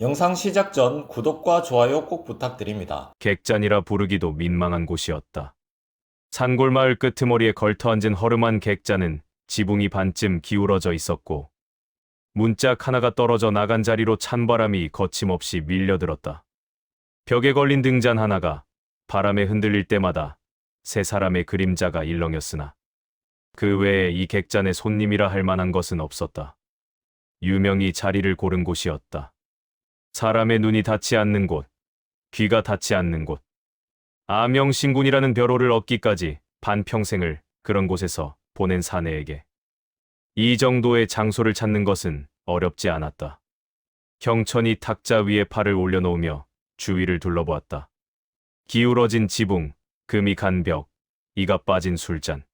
영상 시작 전 구독과 좋아요 꼭 부탁드립니다. 객잔이라 부르기도 민망한 곳이었다. 산골마을 끄트머리에 걸터앉은 허름한 객잔은 지붕이 반쯤 기울어져 있었고 문짝 하나가 떨어져 나간 자리로 찬바람이 거침없이 밀려들었다. 벽에 걸린 등잔 하나가 바람에 흔들릴 때마다 세 사람의 그림자가 일렁였으나 그 외에 이 객잔의 손님이라 할 만한 것은 없었다. 유명히 자리를 고른 곳이었다. 사람의 눈이 닿지 않는 곳, 귀가 닿지 않는 곳. 아명신군이라는 벼로를 얻기까지 반평생을 그런 곳에서 보낸 사내에게 이 정도의 장소를 찾는 것은 어렵지 않았다. 경천이 탁자 위에 팔을 올려놓으며 주위를 둘러보았다. 기울어진 지붕, 금이 간 벽, 이가 빠진 술잔.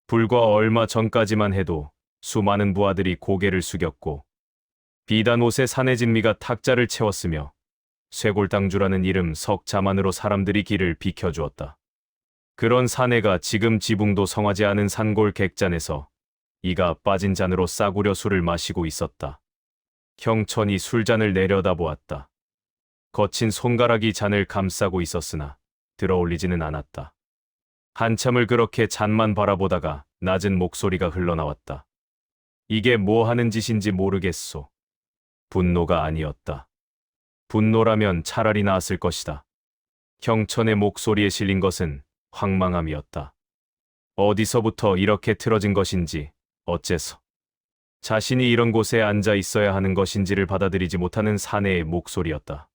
불과 얼마 전까지만 해도 수많은 부하들이 고개를 숙였고 비단 옷에 사내 진미가 탁자를 채웠으며 쇄골당주라는 이름 석 자만으로 사람들이 길을 비켜주었다. 그런 사내가 지금 지붕도 성하지 않은 산골 객잔에서 이가 빠진 잔으로 싸구려 술을 마시고 있었다. 형천이 술잔을 내려다보았다. 거친 손가락이 잔을 감싸고 있었으나 들어올리지는 않았다. 한참을 그렇게 잔만 바라보다가 낮은 목소리가 흘러나왔다. 이게 뭐 하는 짓인지 모르겠소. 분노가 아니었다. 분노라면 차라리 나았을 것이다. 형천의 목소리에 실린 것은 황망함이었다. 어디서부터 이렇게 틀어진 것인지, 어째서 자신이 이런 곳에 앉아 있어야 하는 것인지를 받아들이지 못하는 사내의 목소리였다.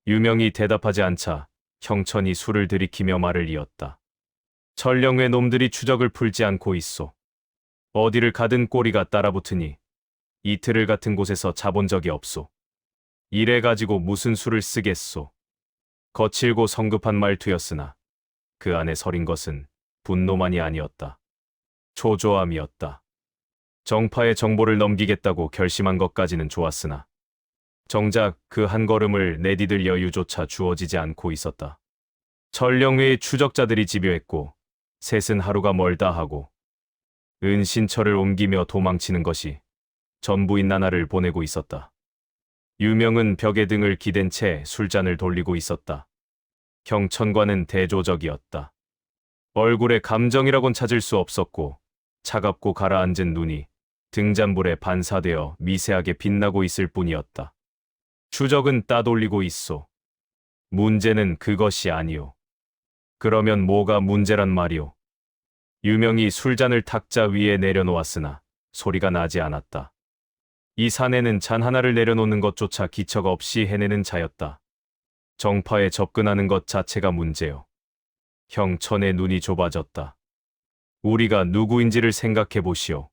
유명이 대답하지 않자 형천이 술을 들이키며 말을 이었다. 전령회 놈들이 추적을 풀지 않고 있소. 어디를 가든 꼬리가 따라붙으니 이틀을 같은 곳에서 자본 적이 없소. 이래 가지고 무슨 수를 쓰겠소. 거칠고 성급한 말투였으나 그 안에 서린 것은 분노만이 아니었다. 초조함이었다. 정파의 정보를 넘기겠다고 결심한 것까지는 좋았으나 정작 그 한 걸음을 내디딜 여유조차 주어지지 않고 있었다. 전령회의 추적자들이 집요했고 셋은 하루가 멀다 하고 은신처를 옮기며 도망치는 것이 전부인 나날을 보내고 있었다. 유명은 벽에 등을 기댄 채 술잔을 돌리고 있었다. 경천과는 대조적이었다. 얼굴에 감정이라곤 찾을 수 없었고 차갑고 가라앉은 눈이 등잔불에 반사되어 미세하게 빛나고 있을 뿐이었다. 추적은 따돌리고 있소. 문제는 그것이 아니오. 그러면 뭐가 문제란 말이오. 유명이 술잔을 탁자 위에 내려놓았으나 소리가 나지 않았다. 이 사내는 잔 하나를 내려놓는 것조차 기척 없이 해내는 자였다. 정파에 접근하는 것 자체가 문제요. 형천의 눈이 좁아졌다. 우리가 누구인지를 생각해 보시오.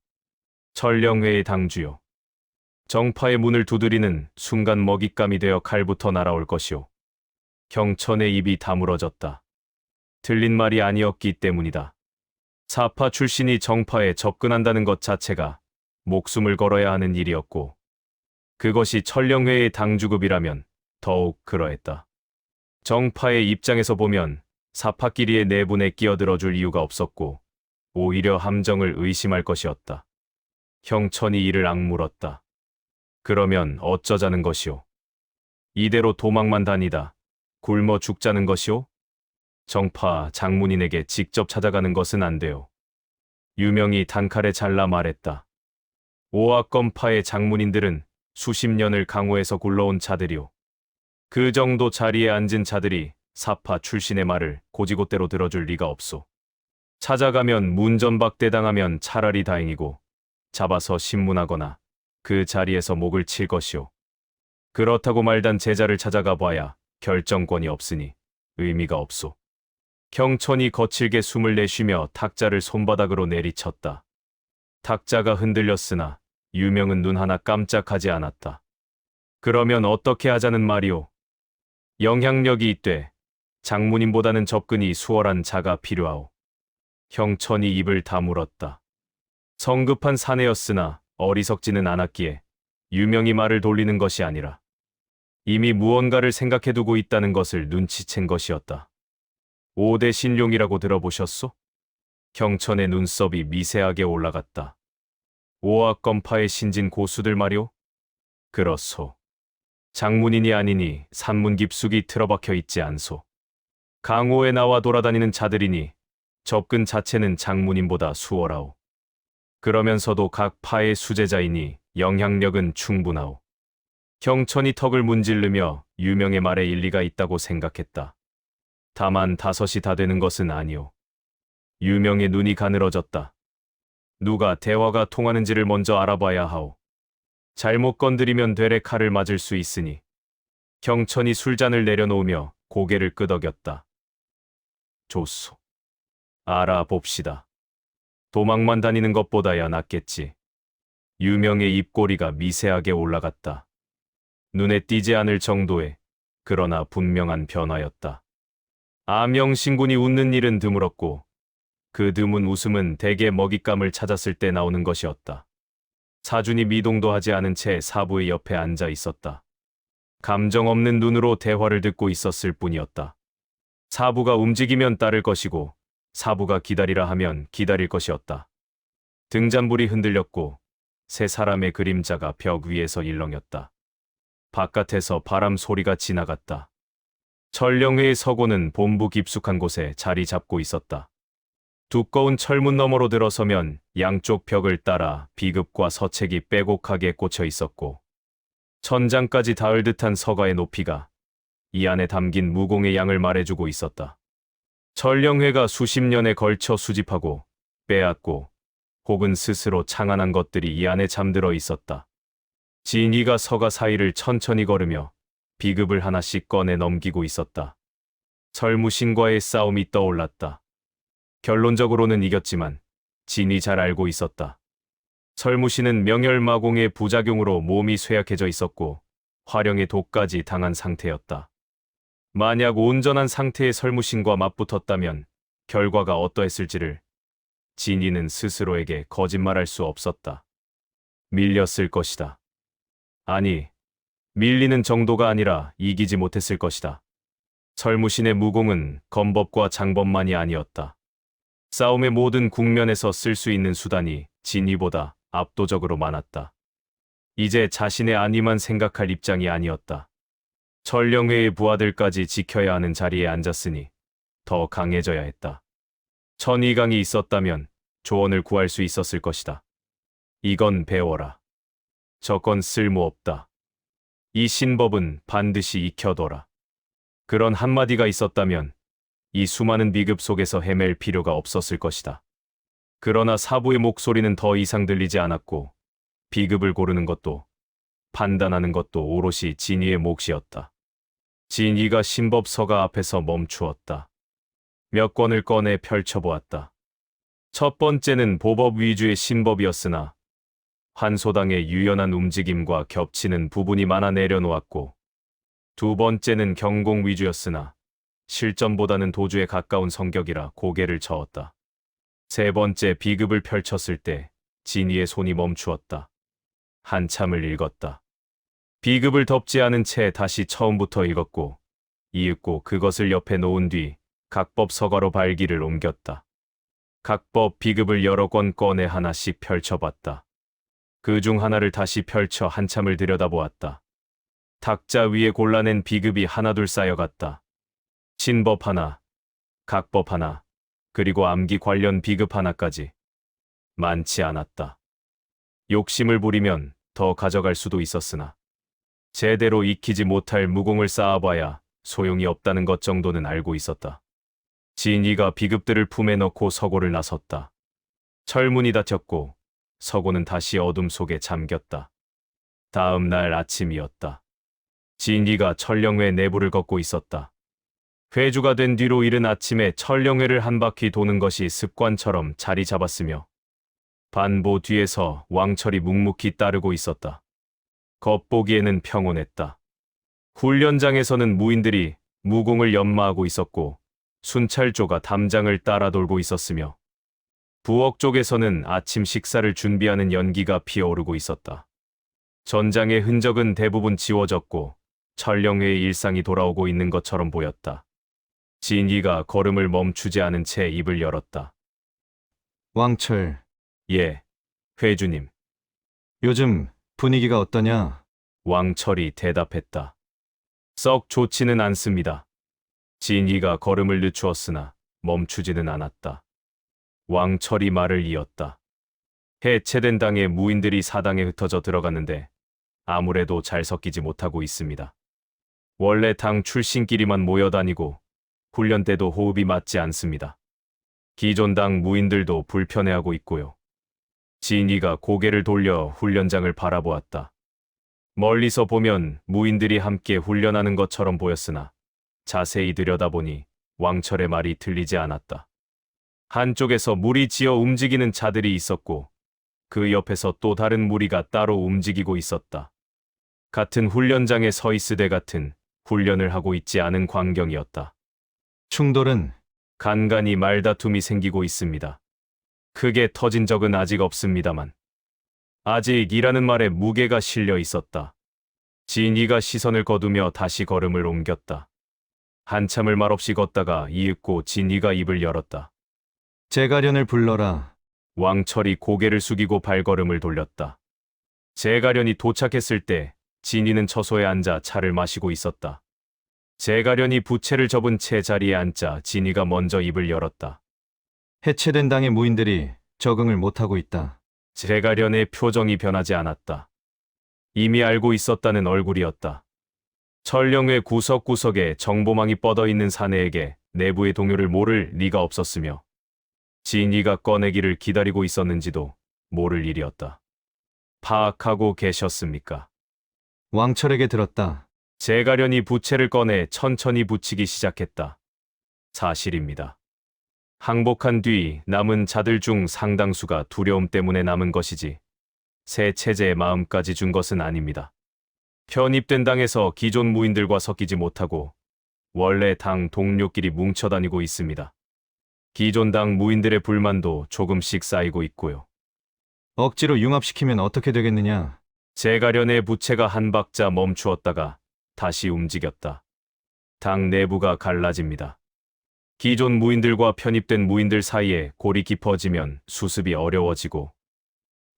전령회의 당주요. 정파의 문을 두드리는 순간 먹잇감이 되어 칼부터 날아올 것이오. 경천의 입이 다물어졌다. 틀린 말이 아니었기 때문이다. 사파 출신이 정파에 접근한다는 것 자체가 목숨을 걸어야 하는 일이었고 그것이 천령회의 당주급이라면 더욱 그러했다. 정파의 입장에서 보면 사파끼리의 내분에 끼어들어줄 이유가 없었고 오히려 함정을 의심할 것이었다. 형천이 이를 악물었다. 그러면 어쩌자는 것이오? 이대로 도망만 다니다 굶어 죽자는 것이오? 정파 장문인에게 직접 찾아가는 것은 안 돼요. 유명이 단칼에 잘라 말했다. 오악건파의 장문인들은 수십 년을 강호에서 굴러온 자들이오. 그 정도 자리에 앉은 자들이 사파 출신의 말을 고지곳대로 들어줄 리가 없소. 찾아가면 문전박대당하면 차라리 다행이고 잡아서 신문하거나 그 자리에서 목을 칠 것이오. 그렇다고 말단 제자를 찾아가 봐야 결정권이 없으니 의미가 없소. 경천이 거칠게 숨을 내쉬며 탁자를 손바닥으로 내리쳤다. 탁자가 흔들렸으나 유명은 눈 하나 깜짝하지 않았다. 그러면 어떻게 하자는 말이오? 영향력이 있되 장문인보다는 접근이 수월한 자가 필요하오. 형천이 입을 다물었다. 성급한 사내였으나 어리석지는 않았기에 유명이 말을 돌리는 것이 아니라 이미 무언가를 생각해두고 있다는 것을 눈치챈 것이었다. 5대 신룡이라고 들어보셨소? 경천의 눈썹이 미세하게 올라갔다. 오악건파의 신진 고수들 말이오? 그렇소. 장문인이 아니니 산문 깊숙이 틀어박혀 있지 않소. 강호에 나와 돌아다니는 자들이니 접근 자체는 장문인보다 수월하오. 그러면서도 각 파의 수제자이니 영향력은 충분하오. 경천이 턱을 문지르며 유명의 말에 일리가 있다고 생각했다. 다만 5이 다 되는 것은 아니오. 유명의 눈이 가늘어졌다. 누가 대화가 통하는지를 먼저 알아봐야 하오. 잘못 건드리면 되레 칼을 맞을 수 있으니. 경천이 술잔을 내려놓으며 고개를 끄덕였다. 좋소. 알아봅시다. 도망만 다니는 것보다야 낫겠지. 유명의 입꼬리가 미세하게 올라갔다. 눈에 띄지 않을 정도의 그러나 분명한 변화였다. 아명신군이 웃는 일은 드물었고 그 드문 웃음은 대개 먹잇감을 찾았을 때 나오는 것이었다. 사준이 미동도 하지 않은 채 사부의 옆에 앉아 있었다. 감정 없는 눈으로 대화를 듣고 있었을 뿐이었다. 사부가 움직이면 따를 것이고 사부가 기다리라 하면 기다릴 것이었다. 등잔불이 흔들렸고 세 사람의 그림자가 벽 위에서 일렁였다. 바깥에서 바람 소리가 지나갔다. 천령회의 서고는 본부 깊숙한 곳에 자리 잡고 있었다. 두꺼운 철문 너머로 들어서면 양쪽 벽을 따라 비급과 서책이 빼곡하게 꽂혀 있었고 천장까지 닿을 듯한 서가의 높이가 이 안에 담긴 무공의 양을 말해주고 있었다. 천령회가 수십 년에 걸쳐 수집하고 빼앗고 혹은 스스로 창안한 것들이 이 안에 잠들어 있었다. 진이가 서가 사이를 천천히 걸으며 비급을 하나씩 꺼내 넘기고 있었다. 설무신과의 싸움이 떠올랐다. 결론적으로는 이겼지만 진이 잘 알고 있었다. 설무신은 명혈마공의 부작용으로 몸이 쇠약해져 있었고 화령의 독까지 당한 상태였다. 만약 온전한 상태의 설무신과 맞붙었다면 결과가 어떠했을지를 진이는 스스로에게 거짓말할 수 없었다. 밀렸을 것이다. 아니, 밀리는 정도가 아니라 이기지 못했을 것이다. 설무신의 무공은 검법과 장법만이 아니었다. 싸움의 모든 국면에서 쓸 수 있는 수단이 진이보다 압도적으로 많았다. 이제 자신의 안위만 생각할 입장이 아니었다. 천령회의 부하들까지 지켜야 하는 자리에 앉았으니 더 강해져야 했다. 천이강이 있었다면 조언을 구할 수 있었을 것이다. 이건 배워라. 저건 쓸모없다. 이 신법은 반드시 익혀둬라. 그런 한마디가 있었다면 이 수많은 비급 속에서 헤맬 필요가 없었을 것이다. 그러나 사부의 목소리는 더 이상 들리지 않았고 비급을 고르는 것도 판단하는 것도 오롯이 진이의 몫이었다. 진이가 신법서가 앞에서 멈추었다. 몇 권을 꺼내 펼쳐보았다. 첫 번째는 보법 위주의 신법이었으나 환소당의 유연한 움직임과 겹치는 부분이 많아 내려놓았고 두 번째는 경공 위주였으나 실전보다는 도주에 가까운 성격이라 고개를 저었다. 세 번째 비급을 펼쳤을 때 진이의 손이 멈추었다. 한참을 읽었다. 비급을 덮지 않은 채 다시 처음부터 읽었고 이윽고 그것을 옆에 놓은 뒤 각법 서가로 발기를 옮겼다. 각법 비급을 여러 권 꺼내 하나씩 펼쳐봤다. 그 중 하나를 다시 펼쳐 한참을 들여다보았다. 탁자 위에 골라낸 비급이 하나둘 쌓여갔다. 신법 하나, 각법 하나, 그리고 암기 관련 비급 하나까지. 많지 않았다. 욕심을 부리면 더 가져갈 수도 있었으나 제대로 익히지 못할 무공을 쌓아봐야 소용이 없다는 것 정도는 알고 있었다. 진이가 비급들을 품에 넣고 서고를 나섰다. 철문이 닫혔고 서고는 다시 어둠 속에 잠겼다. 다음 날 아침이었다. 진이가 천령회 내부를 걷고 있었다. 회주가 된 뒤로 이른 아침에 천령회를 한 바퀴 도는 것이 습관처럼 자리 잡았으며 반보 뒤에서 왕철이 묵묵히 따르고 있었다. 겉보기에는 평온했다. 훈련장에서는 무인들이 무공을 연마하고 있었고 순찰조가 담장을 따라 돌고 있었으며 부엌 쪽에서는 아침 식사를 준비하는 연기가 피어오르고 있었다. 전장의 흔적은 대부분 지워졌고 천령회의 일상이 돌아오고 있는 것처럼 보였다. 진이가 걸음을 멈추지 않은 채 입을 열었다. 왕철, 예, 회주님. 요즘 분위기가 어떠냐? 왕철이 대답했다. 썩 좋지는 않습니다. 진이가 걸음을 늦추었으나 멈추지는 않았다. 왕철이 말을 이었다. 해체된 당의 무인들이 사당에 흩어져 들어갔는데 아무래도 잘 섞이지 못하고 있습니다. 원래 당 출신끼리만 모여다니고 훈련 때도 호흡이 맞지 않습니다. 기존 당 무인들도 불편해하고 있고요. 진이가 고개를 돌려 훈련장을 바라보았다. 멀리서 보면 무인들이 함께 훈련하는 것처럼 보였으나 자세히 들여다보니 왕철의 말이 틀리지 않았다. 한쪽에서 무리지어 움직이는 자들이 있었고 그 옆에서 또 다른 무리가 따로 움직이고 있었다. 같은 훈련장에 서 있으되 같은 훈련을 하고 있지 않은 광경이었다. 충돌은 간간히 말다툼이 생기고 있습니다. 크게 터진 적은 아직 없습니다만 아직이라는 말에 무게가 실려 있었다. 진이가 시선을 거두며 다시 걸음을 옮겼다. 한참을 말없이 걷다가 이윽고 진이가 입을 열었다. 제가련을 불러라. 왕철이 고개를 숙이고 발걸음을 돌렸다. 제가련이 도착했을 때 진이는 처소에 앉아 차를 마시고 있었다. 제가련이 부채를 접은 채 자리에 앉자 진이가 먼저 입을 열었다. 해체된 당의 무인들이 적응을 못하고 있다. 제가련의 표정이 변하지 않았다. 이미 알고 있었다는 얼굴이었다. 천령회 구석구석에 정보망이 뻗어 있는 사내에게 내부의 동요를 모를 리가 없었으며 진이가 꺼내기를 기다리고 있었는지도 모를 일이었다. 파악하고 계셨습니까? 왕철에게 들었다. 제가련이 부채를 꺼내 천천히 붙이기 시작했다. 사실입니다. 항복한 뒤 남은 자들 중 상당수가 두려움 때문에 남은 것이지 새 체제의 마음까지 준 것은 아닙니다. 편입된 당에서 기존 무인들과 섞이지 못하고 원래 당 동료끼리 뭉쳐 다니고 있습니다. 기존 당 무인들의 불만도 조금씩 쌓이고 있고요. 억지로 융합시키면 어떻게 되겠느냐? 제가련의 부채가 한 박자 멈추었다가 다시 움직였다. 당 내부가 갈라집니다. 기존 무인들과 편입된 무인들 사이에 골이 깊어지면 수습이 어려워지고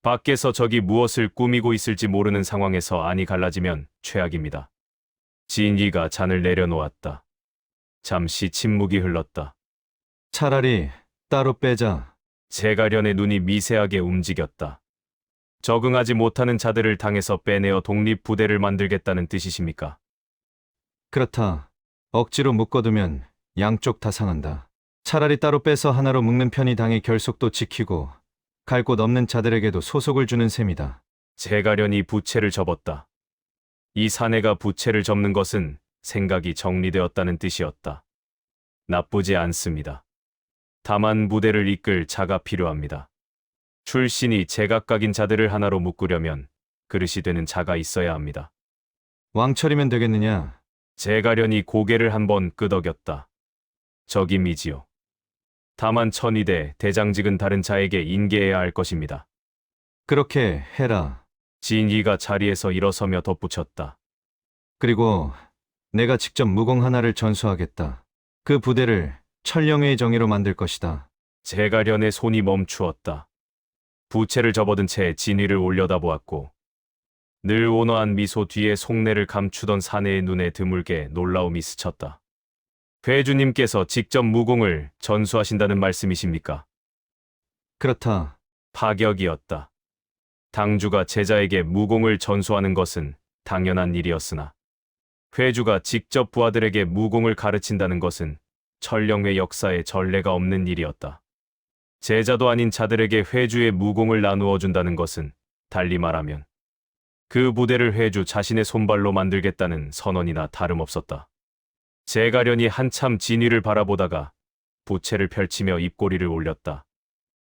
밖에서 적이 무엇을 꾸미고 있을지 모르는 상황에서 안이 갈라지면 최악입니다. 진이가 잔을 내려놓았다. 잠시 침묵이 흘렀다. 차라리 따로 빼자. 제가련의 눈이 미세하게 움직였다. 적응하지 못하는 자들을 당에서 빼내어 독립부대를 만들겠다는 뜻이십니까? 그렇다. 억지로 묶어두면 양쪽 다 상한다. 차라리 따로 빼서 하나로 묶는 편이 당의 결속도 지키고 갈 곳 없는 자들에게도 소속을 주는 셈이다. 제가련이 부채를 접었다. 이 사내가 부채를 접는 것은 생각이 정리되었다는 뜻이었다. 나쁘지 않습니다. 다만 부대를 이끌 자가 필요합니다. 출신이 제각각인 자들을 하나로 묶으려면 그릇이 되는 자가 있어야 합니다. 왕철이면 되겠느냐? 제가련이 고개를 한번 끄덕였다. 적임이지요. 다만 천의대 대장직은 다른 자에게 인계해야 할 것입니다. 그렇게 해라. 진이가 자리에서 일어서며 덧붙였다. 그리고 내가 직접 무공 하나를 전수하겠다. 그 부대를 천령회의 정예로 만들 것이다. 제가련의 손이 멈추었다. 부채를 접어든 채 진위를 올려다보았고 늘 온화한 미소 뒤에 속내를 감추던 사내의 눈에 드물게 놀라움이 스쳤다. 회주님께서 직접 무공을 전수하신다는 말씀이십니까? 그렇다. 파격이었다. 당주가 제자에게 무공을 전수하는 것은 당연한 일이었으나 회주가 직접 부하들에게 무공을 가르친다는 것은 천령회 역사에 전례가 없는 일이었다. 제자도 아닌 자들에게 회주의 무공을 나누어 준다는 것은 달리 말하면 그 부대를 회주 자신의 손발로 만들겠다는 선언이나 다름없었다. 제가련이 한참 진위를 바라보다가 부채를 펼치며 입꼬리를 올렸다.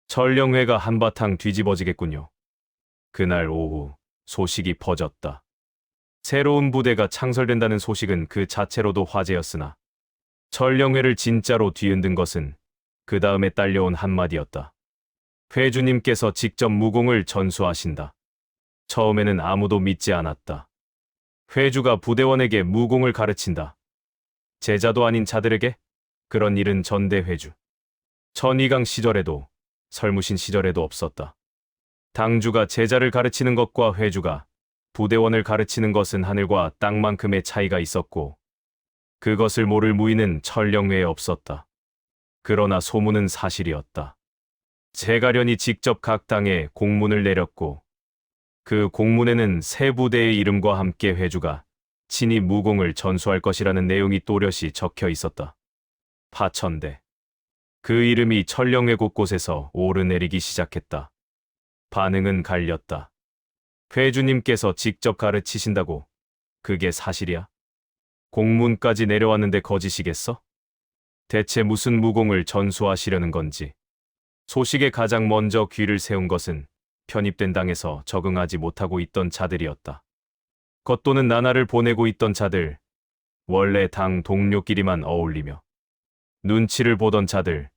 천령회가 한바탕 뒤집어지겠군요. 그날 오후 소식이 퍼졌다. 새로운 부대가 창설된다는 소식은 그 자체로도 화제였으나 천령회를 진짜로 뒤흔든 것은 그 다음에 딸려온 한마디였다. 회주님께서 직접 무공을 전수하신다. 처음에는 아무도 믿지 않았다. 회주가 부대원에게 무공을 가르친다. 제자도 아닌 자들에게? 그런 일은 전대회주. 천이강 시절에도 설무신 시절에도 없었다. 당주가 제자를 가르치는 것과 회주가 부대원을 가르치는 것은 하늘과 땅만큼의 차이가 있었고 그것을 모를 무인은 천령 외에 없었다. 그러나 소문은 사실이었다. 제가련이 직접 각 당에 공문을 내렸고 그 공문에는 새 부대의 이름과 함께 회주가 친히 무공을 전수할 것이라는 내용이 또렷이 적혀 있었다. 파천대. 그 이름이 천령회 곳곳에서 오르내리기 시작했다. 반응은 갈렸다. 회주님께서 직접 가르치신다고? 그게 사실이야? 공문까지 내려왔는데 거짓이겠어? 대체 무슨 무공을 전수하시려는 건지. 소식에 가장 먼저 귀를 세운 것은 편입된 당에서 적응하지 못하고 있던 자들이었다. 겉도는 나날을 보내고 있던 자들, 원래 당 동료끼리만 어울리며 눈치를 보던 자들,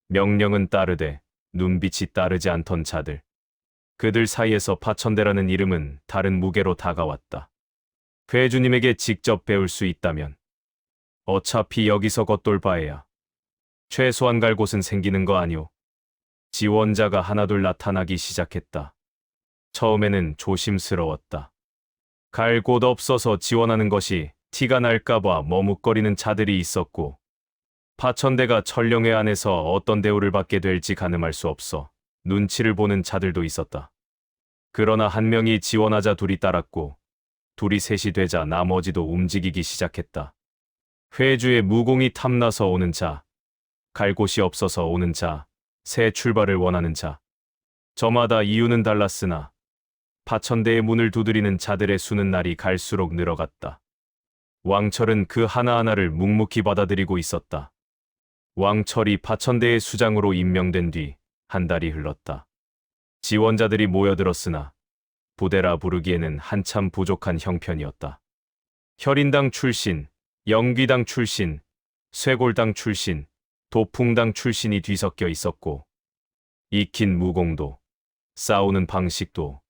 명령은 따르되 눈빛이 따르지 않던 자들. 그들 사이에서 파천대라는 이름은 다른 무게로 다가왔다. 회주님에게 직접 배울 수 있다면 어차피 여기서 겉돌 바에야 최소한 갈 곳은 생기는 거 아니오. 지원자가 하나둘 나타나기 시작했다. 처음에는 조심스러웠다. 갈 곳 없어서 지원하는 것이 티가 날까봐 머뭇거리는 자들이 있었고 파천대가 천령회 안에서 어떤 대우를 받게 될지 가늠할 수 없어 눈치를 보는 자들도 있었다. 그러나 한 명이 지원하자 둘이 따랐고 둘이 셋이 되자 나머지도 움직이기 시작했다. 회주의 무공이 탐나서 오는 자, 갈 곳이 없어서 오는 자, 새 출발을 원하는 자. 저마다 이유는 달랐으나 파천대의 문을 두드리는 자들의 수는 날이 갈수록 늘어갔다. 왕철은 그 하나하나를 묵묵히 받아들이고 있었다. 왕철이 파천대의 수장으로 임명된 뒤 한 달이 흘렀다. 지원자들이 모여들었으나 부대라 부르기에는 한참 부족한 형편이었다. 혈인당 출신, 영귀당 출신, 쇄골당 출신, 도풍당 출신이 뒤섞여 있었고 익힌 무공도, 싸우는 방식도,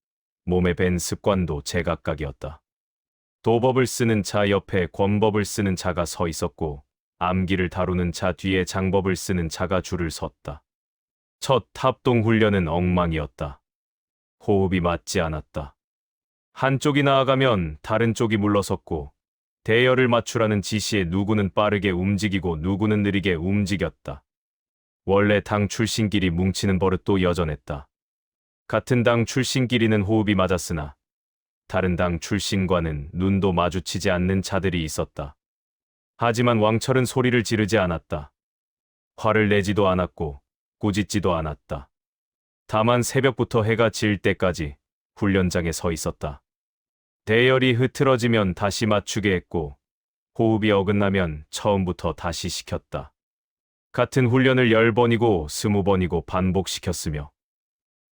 몸에 밴 습관도 제각각이었다. 도법을 쓰는 자 옆에 권법을 쓰는 자가 서 있었고 암기를 다루는 자 뒤에 장법을 쓰는 자가 줄을 섰다. 첫 합동 훈련은 엉망이었다. 호흡이 맞지 않았다. 한쪽이 나아가면 다른 쪽이 물러섰고 대열을 맞추라는 지시에 누구는 빠르게 움직이고 누구는 느리게 움직였다. 원래 당 출신끼리 뭉치는 버릇도 여전했다. 같은 당 출신끼리는 호흡이 맞았으나 다른 당 출신과는 눈도 마주치지 않는 자들이 있었다. 하지만 왕철은 소리를 지르지 않았다. 화를 내지도 않았고 꾸짖지도 않았다. 다만 새벽부터 해가 질 때까지 훈련장에 서 있었다. 대열이 흐트러지면 다시 맞추게 했고 호흡이 어긋나면 처음부터 다시 시켰다. 같은 훈련을 10번이고 20번이고 반복시켰으며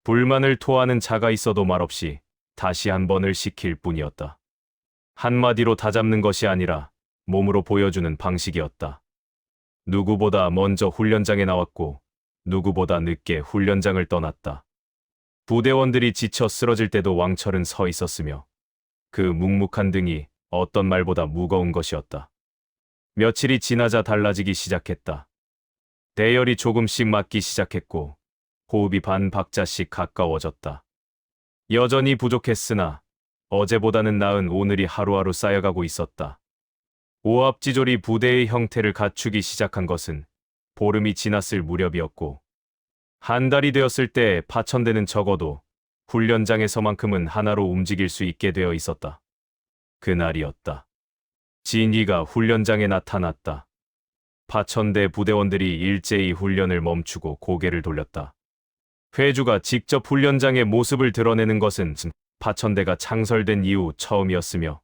불만을 토하는 자가 있어도 말없이 다시 한 번을 시킬 뿐이었다. 한마디로 다잡는 것이 아니라 몸으로 보여주는 방식이었다. 누구보다 먼저 훈련장에 나왔고 누구보다 늦게 훈련장을 떠났다. 부대원들이 지쳐 쓰러질 때도 왕철은 서 있었으며 그 묵묵한 등이 어떤 말보다 무거운 것이었다. 며칠이 지나자 달라지기 시작했다. 대열이 조금씩 맞기 시작했고 호흡이 반 박자씩 가까워졌다. 여전히 부족했으나 어제보다는 나은 오늘이 하루하루 쌓여가고 있었다. 오합지졸이 부대의 형태를 갖추기 시작한 것은 보름이 지났을 무렵이었고 한 달이 되었을 때 파천대는 적어도 훈련장에서만큼은 하나로 움직일 수 있게 되어 있었다. 그날이었다. 진이가 훈련장에 나타났다. 파천대 부대원들이 일제히 훈련을 멈추고 고개를 돌렸다. 회주가 직접 훈련장의 모습을 드러내는 것은 파천대가 창설된 이후 처음이었으며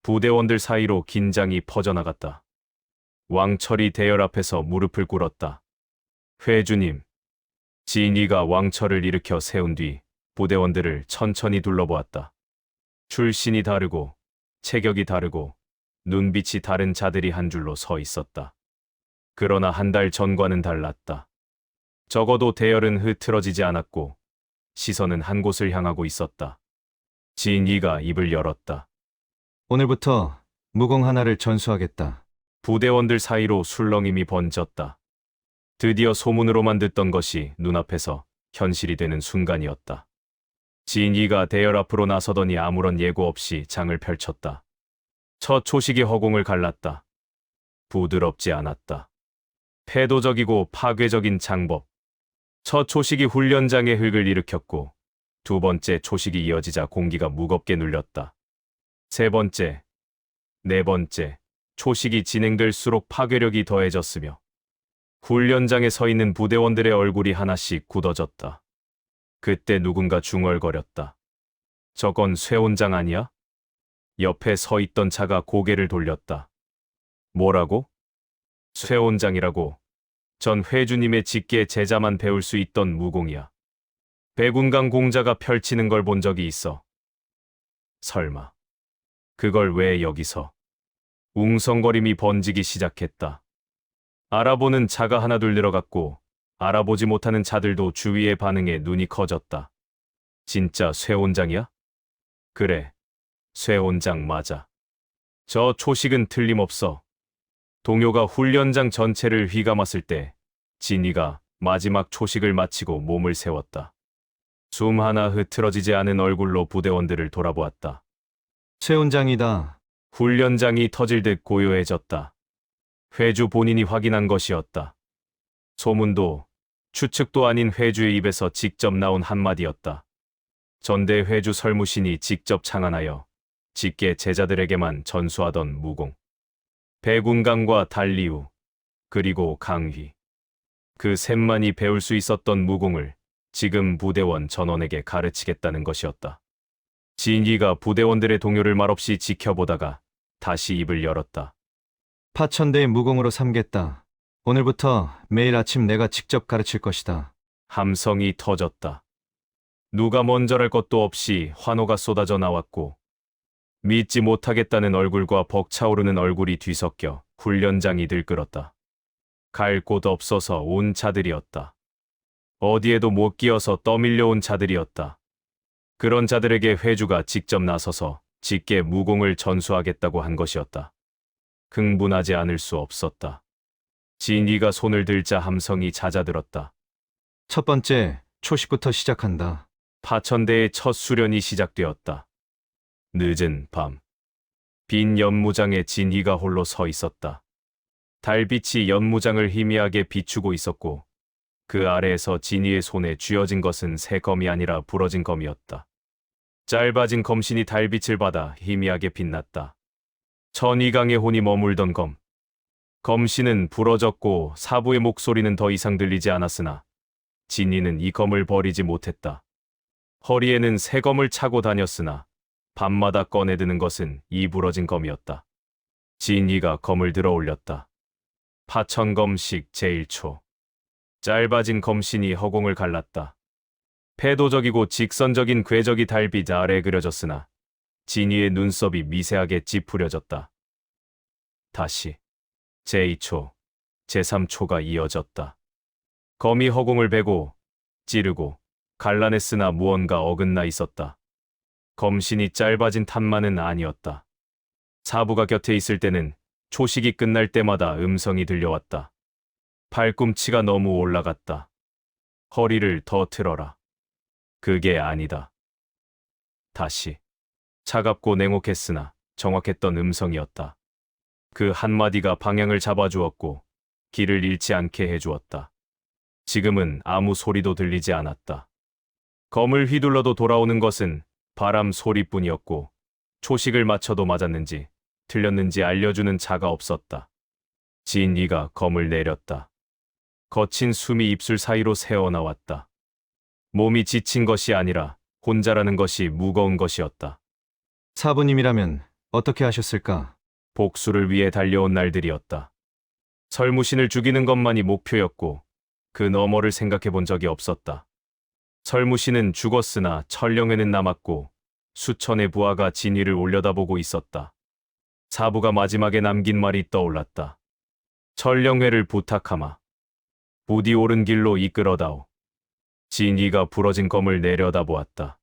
부대원들 사이로 긴장이 퍼져나갔다. 왕철이 대열 앞에서 무릎을 꿇었다. 회주님. 진이가 왕철을 일으켜 세운 뒤 부대원들을 천천히 둘러보았다. 출신이 다르고 체격이 다르고 눈빛이 다른 자들이 한 줄로 서 있었다. 그러나 한 달 전과는 달랐다. 적어도 대열은 흐트러지지 않았고 시선은 한 곳을 향하고 있었다. 진이가 입을 열었다. 오늘부터 무공 하나를 전수하겠다. 부대원들 사이로 술렁임이 번졌다. 드디어 소문으로만 듣던 것이 눈앞에서 현실이 되는 순간이었다. 진이가 대열 앞으로 나서더니 아무런 예고 없이 장을 펼쳤다. 첫 초식이 허공을 갈랐다. 부드럽지 않았다. 패도적이고 파괴적인 장법. 첫 초식이 훈련장의 흙을 일으켰고 두 번째 초식이 이어지자 공기가 무겁게 눌렸다. 세 번째, 네 번째, 초식이 진행될수록 파괴력이 더해졌으며 훈련장에 서 있는 부대원들의 얼굴이 하나씩 굳어졌다. 그때 누군가 중얼거렸다. 저건 쇠원장 아니야? 옆에 서 있던 자가 고개를 돌렸다. 뭐라고? 쇠원장이라고. 전 회주님의 직계 제자만 배울 수 있던 무공이야. 백운강 공자가 펼치는 걸 본 적이 있어. 설마. 그걸 왜 여기서? 웅성거림이 번지기 시작했다. 알아보는 자가 하나둘 늘어갔고 알아보지 못하는 자들도 주위의 반응에 눈이 커졌다. 진짜 쇠원장이야? 그래, 쇠원장 맞아. 저 초식은 틀림없어. 동요가 훈련장 전체를 휘감았을 때 진이가 마지막 초식을 마치고 몸을 세웠다. 숨 하나 흐트러지지 않은 얼굴로 부대원들을 돌아보았다. 쇠원장이다. 훈련장이 터질 듯 고요해졌다. 회주 본인이 확인한 것이었다. 소문도 추측도 아닌 회주의 입에서 직접 나온 한마디였다. 전대 회주 설무신이 직접 창안하여 직계 제자들에게만 전수하던 무공. 백운강과 달리우, 그리고 강휘. 그 셋만이 배울 수 있었던 무공을 지금 부대원 전원에게 가르치겠다는 것이었다. 진기가 부대원들의 동요를 말없이 지켜보다가 다시 입을 열었다. 파천대의 무공으로 삼겠다. 오늘부터 매일 아침 내가 직접 가르칠 것이다. 함성이 터졌다. 누가 먼저랄 것도 없이 환호가 쏟아져 나왔고 믿지 못하겠다는 얼굴과 벅차오르는 얼굴이 뒤섞여 훈련장이 들끓었다. 갈 곳 없어서 온 자들이었다. 어디에도 못 끼어서 떠밀려온 자들이었다. 그런 자들에게 회주가 직접 나서서 직계 무공을 전수하겠다고 한 것이었다. 흥분하지 않을 수 없었다. 진이가 손을 들자 함성이 잦아들었다. 첫 번째, 초식부터 시작한다. 파천대의 첫 수련이 시작되었다. 늦은 밤. 빈 연무장에 진희가 홀로 서 있었다. 달빛이 연무장을 희미하게 비추고 있었고 그 아래에서 진희의 손에 쥐어진 것은 새 검이 아니라 부러진 검이었다. 짧아진 검신이 달빛을 받아 희미하게 빛났다. 천이강의 혼이 머물던 검. 검신은 부러졌고 사부의 목소리는 더 이상 들리지 않았으나 진희는 이 검을 버리지 못했다. 허리에는 새 검을 차고 다녔으나 밤마다 꺼내드는 것은 이 부러진 검이었다. 진희가 검을 들어 올렸다. 파천검식 제1초. 짧아진 검신이 허공을 갈랐다. 패도적이고 직선적인 궤적이 달빛 아래에 그려졌으나 진희의 눈썹이 미세하게 찌푸려졌다. 다시 제2초, 제3초가 이어졌다. 검이 허공을 베고 찌르고 갈라냈으나 무언가 어긋나 있었다. 검신이 짧아진 탓만은 아니었다. 사부가 곁에 있을 때는 초식이 끝날 때마다 음성이 들려왔다. 발꿈치가 너무 올라갔다. 허리를 더 틀어라. 그게 아니다. 다시. 차갑고 냉혹했으나 정확했던 음성이었다. 그 한마디가 방향을 잡아주었고 길을 잃지 않게 해주었다. 지금은 아무 소리도 들리지 않았다. 검을 휘둘러도 돌아오는 것은 바람 소리뿐이었고 초식을 맞춰도 맞았는지 틀렸는지 알려주는 자가 없었다. 진이가 검을 내렸다. 거친 숨이 입술 사이로 새어나왔다. 몸이 지친 것이 아니라 혼자라는 것이 무거운 것이었다. 사부님이라면 어떻게 하셨을까? 복수를 위해 달려온 날들이었다. 설무신을 죽이는 것만이 목표였고 그 너머를 생각해 본 적이 없었다. 설무신은 죽었으나 천령회는 남았고 수천의 부하가 진위를 올려다보고 있었다. 사부가 마지막에 남긴 말이 떠올랐다. 천령회를 부탁하마. 부디 옳은 길로 이끌어다오. 진위가 부러진 검을 내려다보았다.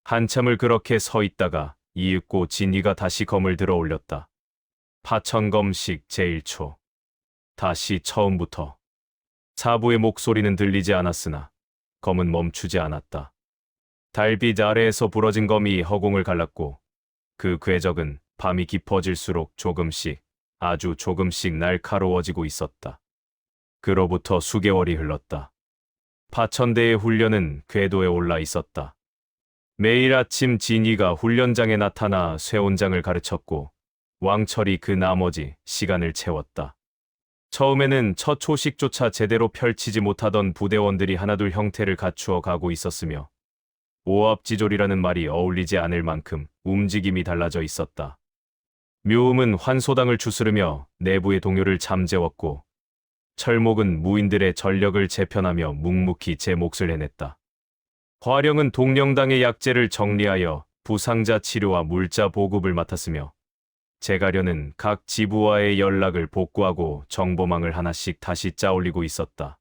한참을 그렇게 서 있다가 이윽고 진위가 다시 검을 들어 올렸다. 파천검식 제1초. 다시 처음부터. 사부의 목소리는 들리지 않았으나 검은 멈추지 않았다. 달빛 아래에서 부러진 검이 허공을 갈랐고 그 궤적은 밤이 깊어질수록 조금씩 아주 조금씩 날카로워지고 있었다. 그로부터 수개월이 흘렀다. 파천대의 훈련은 궤도에 올라 있었다. 매일 아침 진이가 훈련장에 나타나 쇠온장을 가르쳤고 왕철이 그 나머지 시간을 채웠다. 처음에는 첫 초식조차 제대로 펼치지 못하던 부대원들이 하나둘 형태를 갖추어 가고 있었으며 오합지졸이라는 말이 어울리지 않을 만큼 움직임이 달라져 있었다. 묘음은 환소당을 추스르며 내부의 동요를 잠재웠고 철목은 무인들의 전력을 재편하며 묵묵히 제 몫을 해냈다. 화령은 동령당의 약재를 정리하여 부상자 치료와 물자 보급을 맡았으며 제가련은 각 지부와의 연락을 복구하고 정보망을 하나씩 다시 짜올리고 있었다.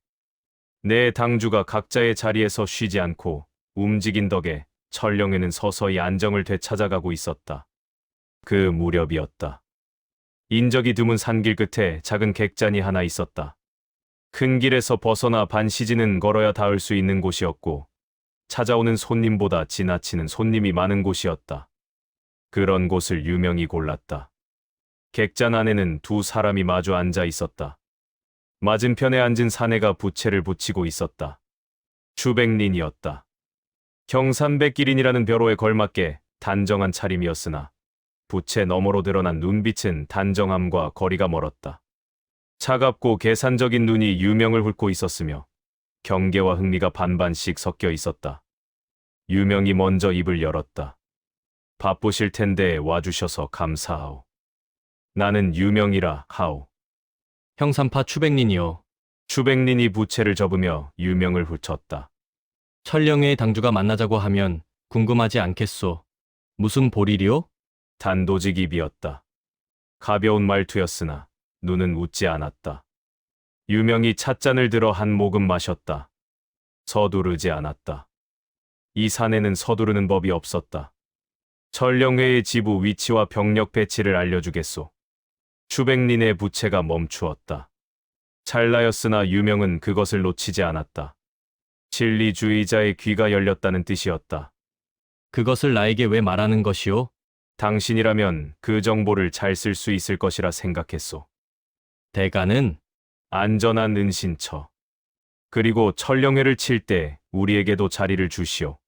내 당주가 각자의 자리에서 쉬지 않고 움직인 덕에 철령에는 서서히 안정을 되찾아가고 있었다. 그 무렵이었다. 인적이 드문 산길 끝에 작은 객잔이 하나 있었다. 큰 길에서 벗어나 반시지는 걸어야 닿을 수 있는 곳이었고 찾아오는 손님보다 지나치는 손님이 많은 곳이었다. 그런 곳을 유명히 골랐다. 객잔 안에는 두 사람이 마주 앉아 있었다. 맞은편에 앉은 사내가 부채를 붙이고 있었다. 추백린이었다. 경산백길인이라는 벼로에 걸맞게 단정한 차림이었으나 부채 너머로 드러난 눈빛은 단정함과 거리가 멀었다. 차갑고 계산적인 눈이 유명을 훑고 있었으며 경계와 흥미가 반반씩 섞여 있었다. 유명이 먼저 입을 열었다. 바쁘실 텐데 와주셔서 감사하오. 나는 유명이라 하오. 형산파 추백린이요. 추백린이 부채를 접으며 유명을 훑었다. 철령회의 당주가 만나자고 하면 궁금하지 않겠소. 무슨 볼일이요? 단도직이 비었다. 가벼운 말투였으나 눈은 웃지 않았다. 유명이 찻잔을 들어 한 모금 마셨다. 서두르지 않았다. 이 사내는 서두르는 법이 없었다. 철령회의 지부 위치와 병력 배치를 알려주겠소. 추백린의 부채가 멈추었다. 찰나였으나 유명은 그것을 놓치지 않았다. 진리주의자의 귀가 열렸다는 뜻이었다. 그것을 나에게 왜 말하는 것이오? 당신이라면 그 정보를 잘 쓸 수 있을 것이라 생각했소. 대가는 안전한 은신처. 그리고 철령회를 칠 때 우리에게도 자리를 주시오.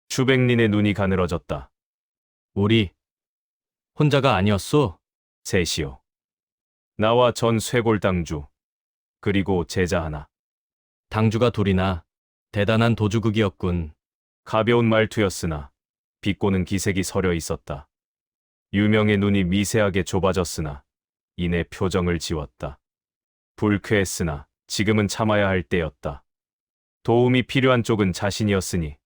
추백린의 눈이 가늘어졌다. 우리 혼자가 아니었소? 셋이요. 나와 전 쇄골당주. 그리고 제자 하나. 당주가 둘이나 대단한 도주극이었군. 가벼운 말투였으나 비꼬는 기색이 서려 있었다. 유명의 눈이 미세하게 좁아졌으나 이내 표정을 지웠다. 불쾌했으나 지금은 참아야 할 때였다. 도움이 필요한 쪽은 자신이었으니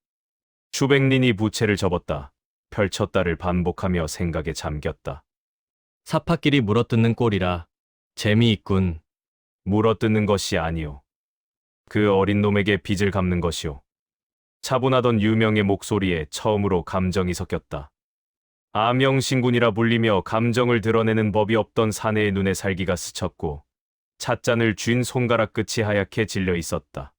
추백린이 부채를 접었다. 펼쳤다를 반복하며 생각에 잠겼다. 사파끼리 물어뜯는 꼴이라 재미있군. 물어뜯는 것이 아니오. 그 어린 놈에게 빚을 갚는 것이오. 차분하던 유명의 목소리에 처음으로 감정이 섞였다. 아명신군이라 불리며 감정을 드러내는 법이 없던 사내의 눈에 살기가 스쳤고 찻잔을 쥔 손가락 끝이 하얗게 질려 있었다.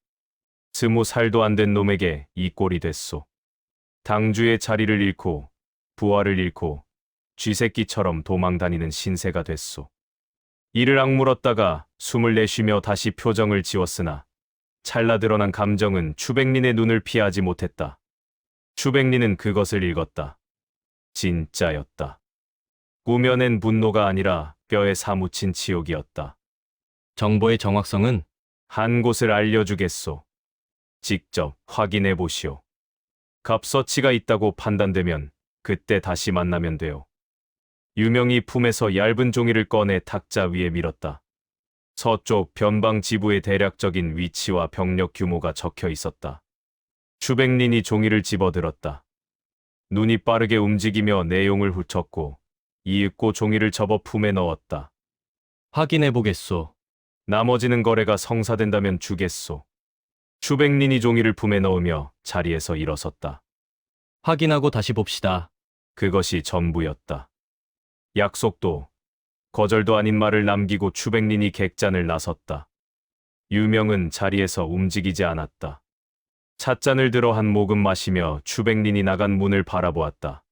20살도 안 된 놈에게 이 꼴이 됐소. 당주의 자리를 잃고 부하를 잃고 쥐새끼처럼 도망다니는 신세가 됐소. 이를 악물었다가 숨을 내쉬며 다시 표정을 지웠으나 찰나 드러난 감정은 추백린의 눈을 피하지 못했다. 추백린은 그것을 읽었다. 진짜였다. 꾸며낸 분노가 아니라 뼈에 사무친 치욕이었다. 정보의 정확성은 한 곳을 알려주겠소. 직접 확인해 보시오. 값어치가 있다고 판단되면 그때 다시 만나면 돼요. 유명이 품에서 얇은 종이를 꺼내 탁자 위에 밀었다. 서쪽 변방 지부의 대략적인 위치와 병력 규모가 적혀 있었다. 추백린이 종이를 집어들었다. 눈이 빠르게 움직이며 내용을 훑었고 이윽고 종이를 접어 품에 넣었다. 확인해보겠소. 나머지는 거래가 성사된다면 주겠소. 추백린이 종이를 품에 넣으며 자리에서 일어섰다. 확인하고 다시 봅시다. 그것이 전부였다. 약속도 거절도 아닌 말을 남기고 추백린이 객잔을 나섰다. 유명은 자리에서 움직이지 않았다. 찻잔을 들어 한 모금 마시며 추백린이 나간 문을 바라보았다.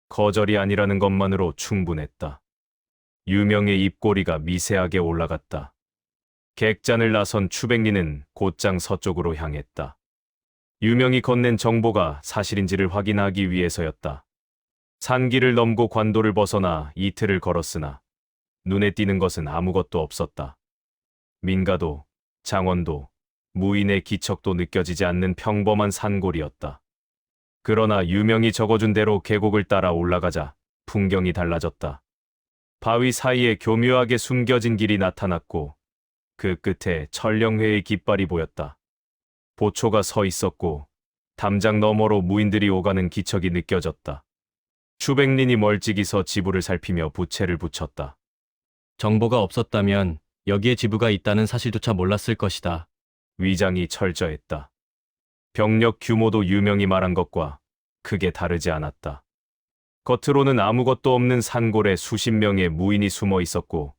거절이 아니라는 것만으로 충분했다. 유명의 입꼬리가 미세하게 올라갔다. 객잔을 나선 추백린은 곧장 서쪽으로 향했다. 유명이 건넨 정보가 사실인지를 확인하기 위해서였다. 산길을 넘고 관도를 벗어나 이틀을 걸었으나 눈에 띄는 것은 아무것도 없었다. 민가도, 장원도, 무인의 기척도 느껴지지 않는 평범한 산골이었다. 그러나 유명이 적어준 대로 계곡을 따라 올라가자 풍경이 달라졌다. 바위 사이에 교묘하게 숨겨진 길이 나타났고 그 끝에 천령회의 깃발이 보였다. 보초가 서 있었고 담장 너머로 무인들이 오가는 기척이 느껴졌다. 추백린이 멀찍이 서 지부를 살피며 부채를 붙였다. 정보가 없었다면 여기에 지부가 있다는 사실조차 몰랐을 것이다. 위장이 철저했다. 병력 규모도 유명이 말한 것과 크게 다르지 않았다. 겉으로는 아무것도 없는 산골에 수십 명의 무인이 숨어 있었고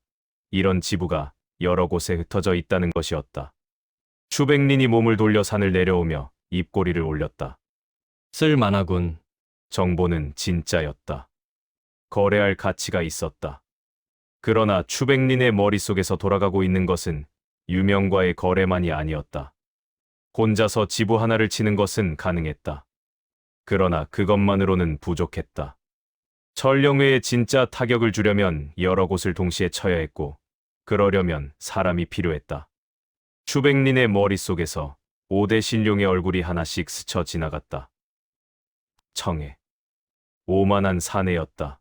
이런 지부가 여러 곳에 흩어져 있다는 것이었다. 추백린이 몸을 돌려 산을 내려오며 입꼬리를 올렸다. 쓸만하군. 정보는 진짜였다. 거래할 가치가 있었다. 그러나 추백린의 머릿속에서 돌아가고 있는 것은 유명과의 거래만이 아니었다. 혼자서 지부 하나를 치는 것은 가능했다. 그러나 그것만으로는 부족했다. 천령회에 진짜 타격을 주려면 여러 곳을 동시에 쳐야 했고 그러려면 사람이 필요했다. 추백린의 머릿속에서 5대 신룡의 얼굴이 하나씩 스쳐 지나갔다. 청해. 오만한 사내였다.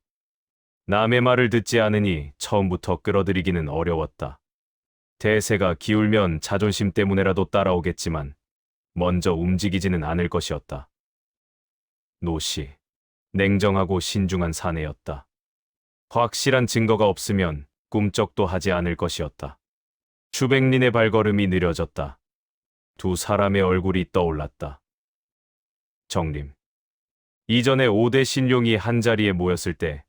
남의 말을 듣지 않으니 처음부터 끌어들이기는 어려웠다. 대세가 기울면 자존심 때문에라도 따라오겠지만 먼저 움직이지는 않을 것이었다. 노시. 냉정하고 신중한 사내였다. 확실한 증거가 없으면 꿈쩍도 하지 않을 것이었다. 추백린의 발걸음이 느려졌다. 두 사람의 얼굴이 떠올랐다. 정림. 이전에 5대 신룡이 한자리에 모였을 때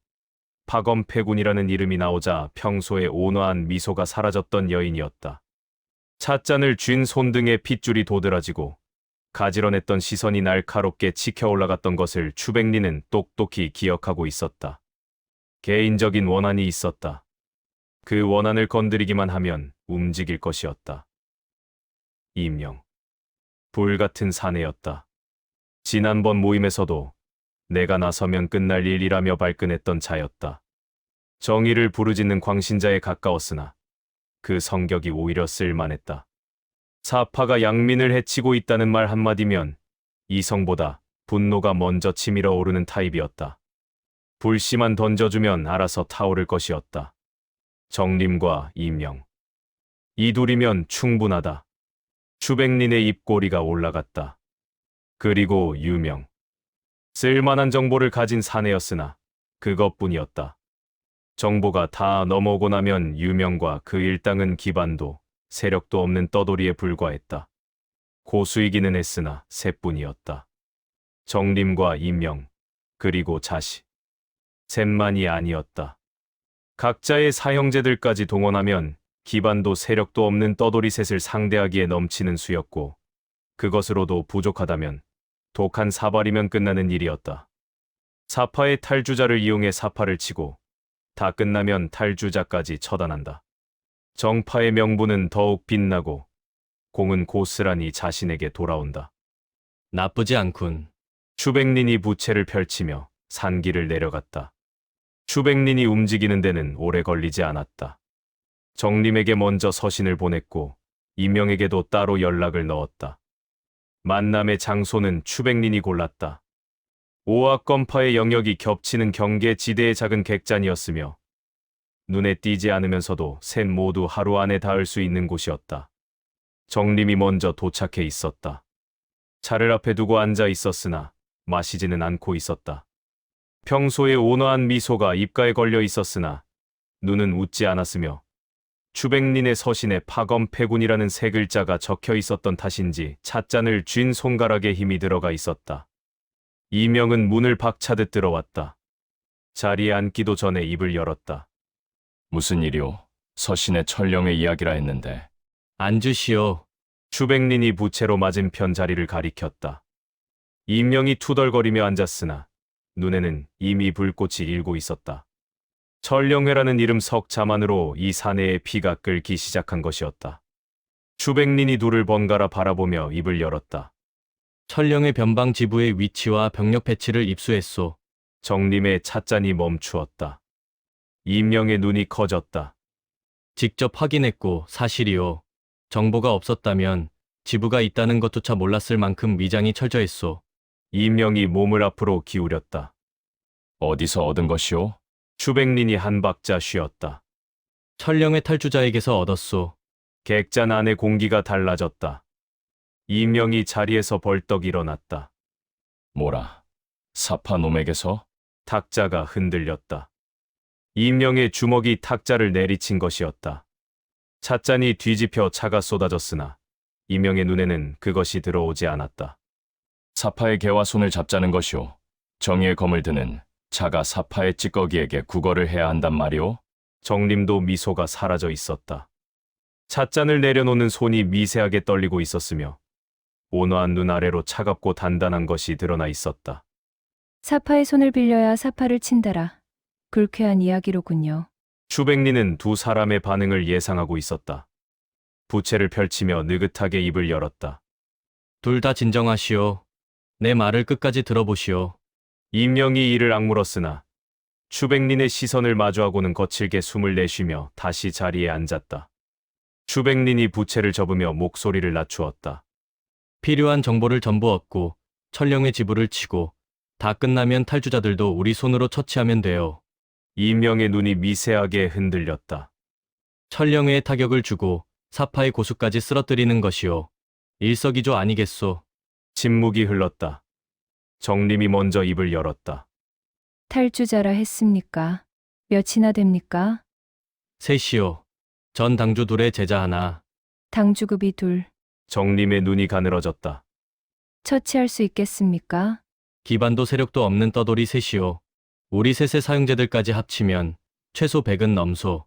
파검패군이라는 이름이 나오자 평소에 온화한 미소가 사라졌던 여인이었다. 찻잔을 쥔 손등에 핏줄이 도드라지고 가지런했던 시선이 날카롭게 치켜 올라갔던 것을 추백린은 똑똑히 기억하고 있었다. 개인적인 원한이 있었다. 그 원한을 건드리기만 하면 움직일 것이었다. 이명. 불같은 사내였다. 지난번 모임에서도 내가 나서면 끝날 일이라며 발끈했던 자였다. 정의를 부르짖는 광신자에 가까웠으나 그 성격이 오히려 쓸만했다. 사파가 양민을 해치고 있다는 말 한마디면 이성보다 분노가 먼저 치밀어 오르는 타입이었다. 불씨만 던져주면 알아서 타오를 것이었다. 정림과 이명. 이 둘이면 충분하다. 추백린의 입꼬리가 올라갔다. 그리고 유명. 쓸만한 정보를 가진 사내였으나 그것뿐이었다. 정보가 다 넘어오고 나면 유명과 그 일당은 기반도 세력도 없는 떠돌이에 불과했다. 고수이기는 했으나 셋뿐이었다. 정림과 이명, 그리고 자시. 셋만이 아니었다. 각자의 사형제들까지 동원하면 기반도 세력도 없는 떠돌이 셋을 상대하기에 넘치는 수였고 그것으로도 부족하다면 독한 사발이면 끝나는 일이었다. 사파의 탈주자를 이용해 사파를 치고 다 끝나면 탈주자까지 처단한다. 정파의 명분은 더욱 빛나고 공은 고스란히 자신에게 돌아온다. 나쁘지 않군. 추백린이 부채를 펼치며 산길을 내려갔다. 추백린이 움직이는 데는 오래 걸리지 않았다. 정림에게 먼저 서신을 보냈고 이명에게도 따로 연락을 넣었다. 만남의 장소는 추백린이 골랐다. 오악건파의 영역이 겹치는 경계지대의 작은 객잔이었으며 눈에 띄지 않으면서도 셋 모두 하루 안에 닿을 수 있는 곳이었다. 정림이 먼저 도착해 있었다. 차를 앞에 두고 앉아 있었으나 마시지는 않고 있었다. 평소에 온화한 미소가 입가에 걸려 있었으나 눈은 웃지 않았으며 추백린의 서신에 파검패군이라는 세 글자가 적혀 있었던 탓인지 찻잔을 쥔 손가락에 힘이 들어가 있었다. 이명은 문을 박차듯 들어왔다. 자리에 앉기도 전에 입을 열었다. 무슨 일이오? 서신에 천령의 이야기라 했는데. 앉으시오. 추백린이 부채로 맞은편 자리를 가리켰다. 이명이 투덜거리며 앉았으나 눈에는 이미 불꽃이 일고 있었다. 천령회라는 이름 석자만으로 이 사내의 피가 끓기 시작한 것이었다. 추백린이 둘을 번갈아 바라보며 입을 열었다. 천령의 변방 지부의 위치와 병력 배치를 입수했소. 정림의 찻잔이 멈추었다. 이명의 눈이 커졌다. 직접 확인했고 사실이요. 정보가 없었다면 지부가 있다는 것조차 몰랐을 만큼 위장이 철저했소. 이명이 몸을 앞으로 기울였다. 어디서 얻은 것이오? 추백린이 한 박자 쉬었다. 천령의 탈주자에게서 얻었소. 객잔 안의 공기가 달라졌다. 이명이 자리에서 벌떡 일어났다. 뭐라? 사파 놈에게서? 탁자가 흔들렸다. 이명의 주먹이 탁자를 내리친 것이었다. 찻잔이 뒤집혀 차가 쏟아졌으나 이명의 눈에는 그것이 들어오지 않았다. 사파의 개와 손을 잡자는 것이오. 정의의 검을 드는 자가 사파의 찌꺼기에게 구걸을 해야 한단 말이오? 정림도 미소가 사라져 있었다. 찻잔을 내려놓는 손이 미세하게 떨리고 있었으며 온화한 눈 아래로 차갑고 단단한 것이 드러나 있었다. 사파의 손을 빌려야 사파를 친다라. 불쾌한 이야기로군요. 추백리는 두 사람의 반응을 예상하고 있었다. 부채를 펼치며 느긋하게 입을 열었다. 둘 다 진정하시오. 내 말을 끝까지 들어보시오. 이명이 이를 악물었으나 추백린의 시선을 마주하고는 거칠게 숨을 내쉬며 다시 자리에 앉았다. 추백린이 부채를 접으며 목소리를 낮추었다. 필요한 정보를 전부 얻고 천령의 지부를 치고 다 끝나면 탈주자들도 우리 손으로 처치하면 돼요. 이명의 눈이 미세하게 흔들렸다. 천령회에 타격을 주고 사파의 고수까지 쓰러뜨리는 것이요. 일석이조 아니겠소. 침묵이 흘렀다. 정림이 먼저 입을 열었다. 탈주자라 했습니까? 몇이나 됩니까? 셋이요. 전 당주 둘의 제자 하나. 당주급이 둘. 정림의 눈이 가늘어졌다. 처치할 수 있겠습니까? 기반도 세력도 없는 떠돌이 셋이요. 우리 셋의 사용제들까지 합치면 최소 100은 넘소.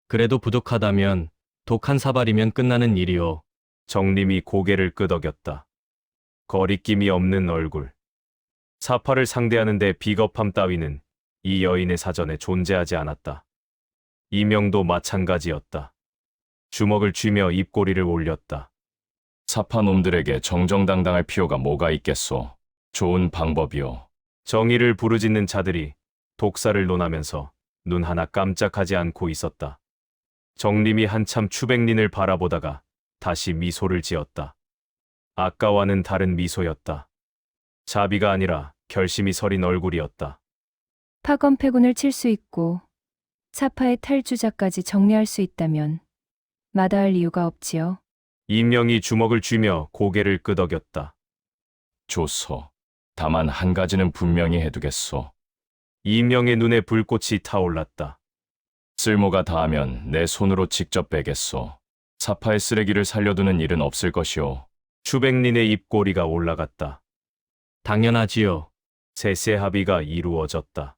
그래도 부족하다면 독 한 사발이면 끝나는 일이요. 정림이 고개를 끄덕였다. 거리낌이 없는 얼굴. 사파를 상대하는데 비겁함 따위는 이 여인의 사전에 존재하지 않았다. 이명도 마찬가지였다. 주먹을 쥐며 입꼬리를 올렸다. 사파 놈들에게 정정당당할 필요가 뭐가 있겠소? 좋은 방법이오. 정의를 부르짖는 자들이 독사를 논하면서 눈 하나 깜짝하지 않고 있었다. 정림이 한참 추백린을 바라보다가 다시 미소를 지었다. 아까와는 다른 미소였다. 자비가 아니라 결심이 서린 얼굴이었다. 파건패군을 칠 수 있고 사파의 탈주자까지 정리할 수 있다면 마다할 이유가 없지요. 이명이 주먹을 쥐며 고개를 끄덕였다. 좋소. 다만 한 가지는 분명히 해두겠소. 이명의 눈에 불꽃이 타올랐다. 쓸모가 다하면 내 손으로 직접 빼겠소. 사파의 쓰레기를 살려두는 일은 없을 것이오. 추백린의 입꼬리가 올라갔다. 당연하지요. 셋의 합의가 이루어졌다.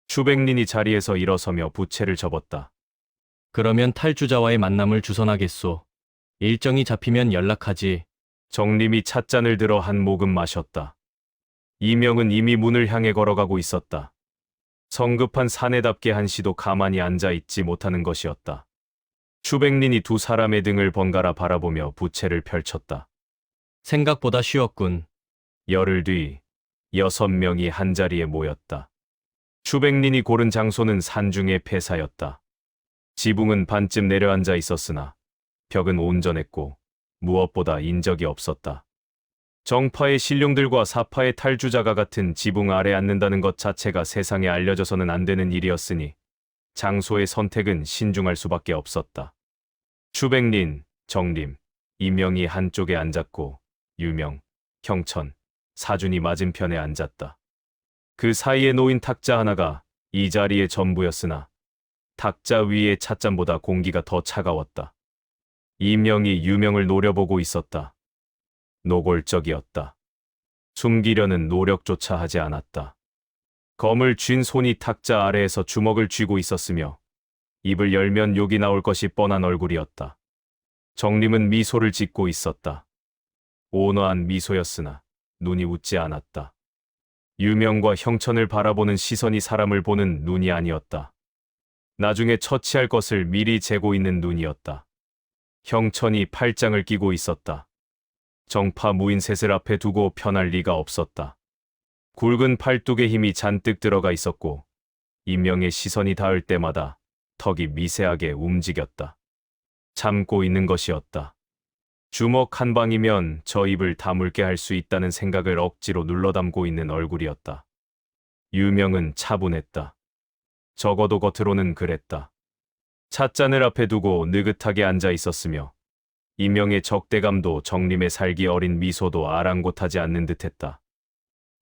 추백린이 자리에서 일어서며 부채를 접었다. 그러면 탈주자와의 만남을 주선하겠소. 일정이 잡히면 연락하지. 정림이 찻잔을 들어 한 모금 마셨다. 이명은 이미 문을 향해 걸어가고 있었다. 성급한 사내답게 한시도 가만히 앉아 있지 못하는 것이었다. 추백린이 두 사람의 등을 번갈아 바라보며 부채를 펼쳤다. 생각보다 쉬웠군. 열흘 뒤 6명이 한자리에 모였다. 추백린이 고른 장소는 산중의 폐사였다. 지붕은 반쯤 내려앉아 있었으나 벽은 온전했고 무엇보다 인적이 없었다. 정파의 신룡들과 사파의 탈주자가 같은 지붕 아래 앉는다는 것 자체가 세상에 알려져서는 안 되는 일이었으니 장소의 선택은 신중할 수밖에 없었다. 추백린, 정림, 이명이 한쪽에 앉았고 유명, 형천, 사준이 맞은편에 앉았다. 그 사이에 놓인 탁자 하나가 이 자리의 전부였으나 탁자 위의 찻잔보다 공기가 더 차가웠다. 이명이 유명을 노려보고 있었다. 노골적이었다. 숨기려는 노력조차 하지 않았다. 검을 쥔 손이 탁자 아래에서 주먹을 쥐고 있었으며 입을 열면 욕이 나올 것이 뻔한 얼굴이었다. 정림은 미소를 짓고 있었다. 온화한 미소였으나 눈이 웃지 않았다. 유명과 형천을 바라보는 시선이 사람을 보는 눈이 아니었다. 나중에 처치할 것을 미리 재고 있는 눈이었다. 형천이 팔짱을 끼고 있었다. 정파 무인셋을 앞에 두고 편할 리가 없었다. 굵은 팔뚝에 힘이 잔뜩 들어가 있었고 임명의 시선이 닿을 때마다 턱이 미세하게 움직였다. 참고 있는 것이었다. 주먹 한 방이면 저 입을 다물게 할 수 있다는 생각을 억지로 눌러담고 있는 얼굴이었다. 유명은 차분했다. 적어도 겉으로는 그랬다. 찻잔을 앞에 두고 느긋하게 앉아 있었으며 임명의 적대감도 정림의 살기 어린 미소도 아랑곳하지 않는 듯했다.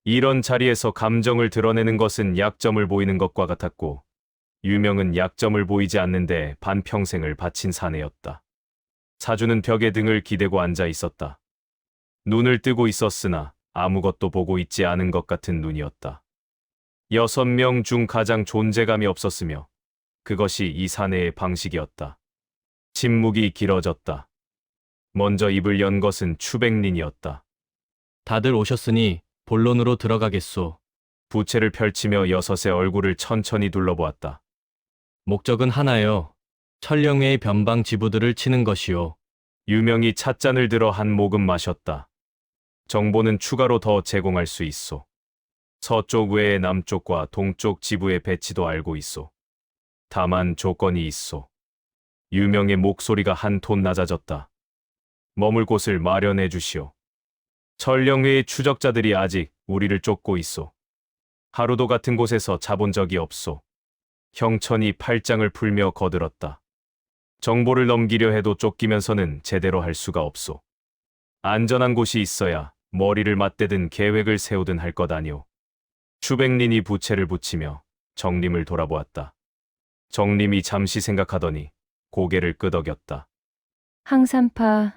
이런 자리에서 감정을 드러내는 것은 약점을 보이는 것과 같았고 유명은 약점을 보이지 않는데 반평생을 바친 사내였다. 사주는 벽에 등을 기대고 앉아 있었다. 눈을 뜨고 있었으나 아무것도 보고 있지 않은 것 같은 눈이었다. 6명 중 가장 존재감이 없었으며 그것이 이 사내의 방식이었다. 침묵이 길어졌다. 먼저 입을 연 것은 추백린이었다. 다들 오셨으니 본론으로 들어가겠소. 부채를 펼치며 여섯의 얼굴을 천천히 둘러보았다. 목적은 하나요. 천령회의 변방 지부들을 치는 것이요. 유명이 찻잔을 들어 한 모금 마셨다. 정보는 추가로 더 제공할 수 있소. 서쪽 외에 남쪽과 동쪽 지부의 배치도 알고 있소. 다만 조건이 있소. 유명의 목소리가 한 톤 낮아졌다. 머물 곳을 마련해 주시오. 천령회의 추적자들이 아직 우리를 쫓고 있소. 하루도 같은 곳에서 자본 적이 없소. 형천이 팔짱을 풀며 거들었다. 정보를 넘기려 해도 쫓기면서는 제대로 할 수가 없소. 안전한 곳이 있어야 머리를 맞대든 계획을 세우든 할 것 아니오. 추백린이 부채를 붙이며 정림을 돌아보았다. 정림이 잠시 생각하더니 고개를 끄덕였다. 항산파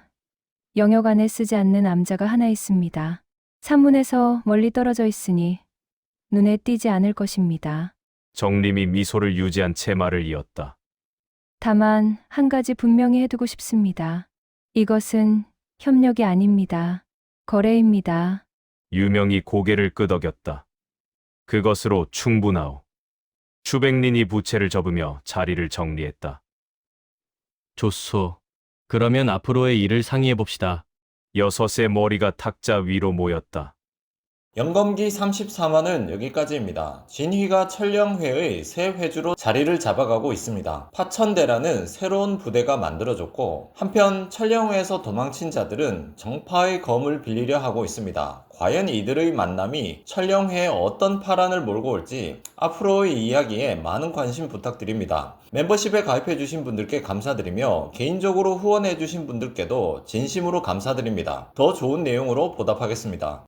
영역 안에 쓰지 않는 암자가 하나 있습니다. 산문에서 멀리 떨어져 있으니 눈에 띄지 않을 것입니다. 정림이 미소를 유지한 채 말을 이었다. 다만 한 가지 분명히 해두고 싶습니다. 이것은 협력이 아닙니다. 거래입니다. 유명이 고개를 끄덕였다. 그것으로 충분하오. 추백린이 부채를 접으며 자리를 정리했다. 좋소. 그러면 앞으로의 일을 상의해 봅시다. 여섯의 머리가 탁자 위로 모였다. 영검기 34화는 여기까지입니다. 진휘가 천령회의 새 회주로 자리를 잡아가고 있습니다. 파천대라는 새로운 부대가 만들어졌고 한편 천령회에서 도망친 자들은 정파의 검을 빌리려 하고 있습니다. 과연 이들의 만남이 천령회에 어떤 파란을 몰고 올지 앞으로의 이야기에 많은 관심 부탁드립니다. 멤버십에 가입해주신 분들께 감사드리며 개인적으로 후원해주신 분들께도 진심으로 감사드립니다. 더 좋은 내용으로 보답하겠습니다.